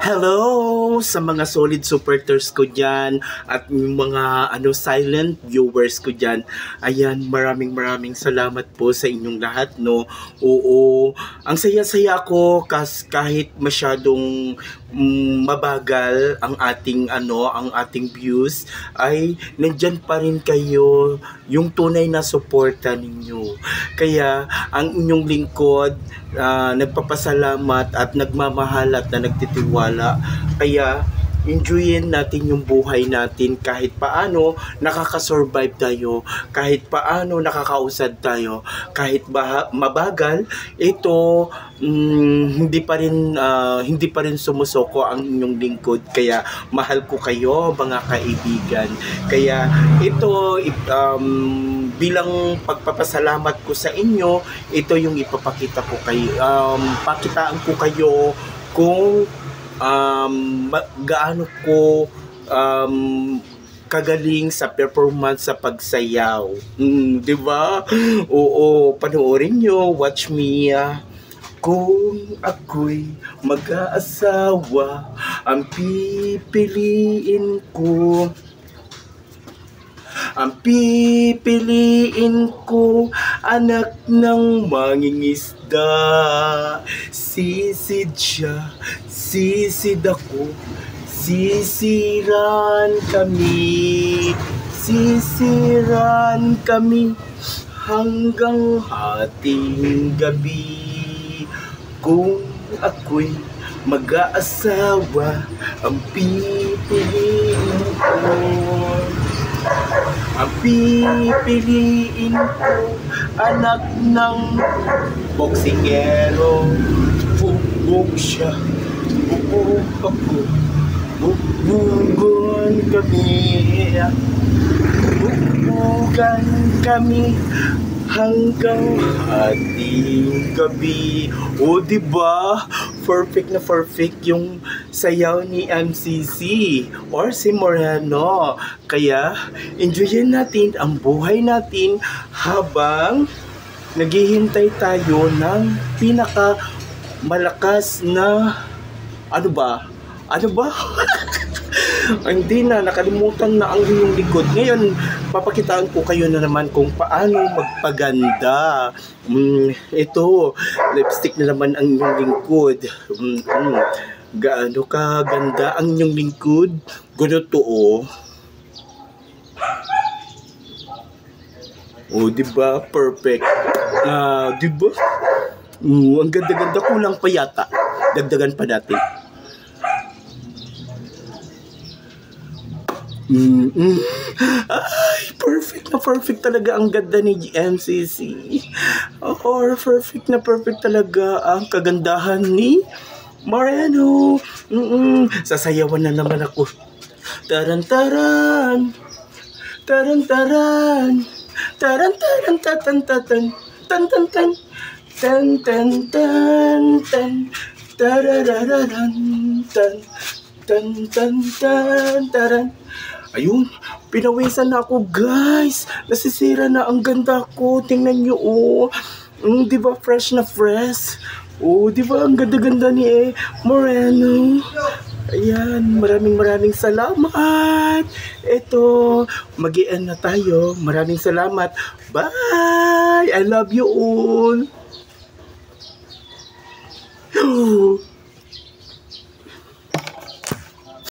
Hello sa mga solid supporters ko dyan at yung mga silent viewers ko dyan. Ayan, maraming salamat po sa inyong lahat, no. Oo, ang saya-saya ko kahit masyadong mabagal ang ating views, ay nandyan pa rin kayo, yung tunay na suporta ninyo. Kaya ang inyong lingkod, nagpapasalamat at nagmamahal at na nagtitiwala. Kaya enjoyin natin yung buhay natin, kahit paano nakakasurvive tayo, kahit paano nakakausad tayo, kahit mabagal ito, hindi pa rin sumusoko ang inyong lingkod. Kaya mahal ko kayo, mga kaibigan. Kaya ito, bilang pagpapasalamat ko sa inyo, ito yung ipapakita ko pakitaan ko kayo kung gaano ko kagaling sa performance sa pagsayaw. Di ba? Oo, panoorin nyo, watch me. Kung ako'y mag-aasawa, ang pipiliin ko, anak ng mangingisda. Sisid siya, sisid ako, sisiran kami hanggang hating gabi. Kung ako'y mag-aasawa, ang pipiliin ko, anak ng boksingero. Bubog siya, bubog ako, bubugan kami hanggang hating gabi. O diba? Perfect na perfect yung sayaw ni MCC or si Moreno. Kaya enjoyin natin ang buhay natin habang naghihintay tayo ng pinaka malakas na ano ba? Hindi na, nakalimutan na ang inyong likod. Ngayon, papakitaan ko kayo na naman kung paano magpaganda. Ito, lipstick na naman ang inyong lingkod. Gaano ka ganda ang inyong lingkod? Ganito, oh. Oh, diba? Perfect. Diba? Ang ganda-ganda, kulang pa yata. Dagdagan pa natin. Ay, perfect na perfect talaga ang ganda ni MCC. Or perfect na perfect talaga ang kagandahan ni Moreno. Sasayawan na naman ako. Taran-taran, taran-taran, taran-taran, tatan-tatan, tan-tan-tan, tan-tan-tan-tan, tararararan, tan, tan-tan-tan-taran. Ayun, pinawisan na ako, guys. Nasisira na ang ganda ko. Tingnan nyo, oh. Di ba fresh na fresh? Oh, di ba ang ganda-ganda ni Moreno? Ayan, maraming salamat. Ito, mag-i-end na tayo. Maraming salamat. Bye! I love you all.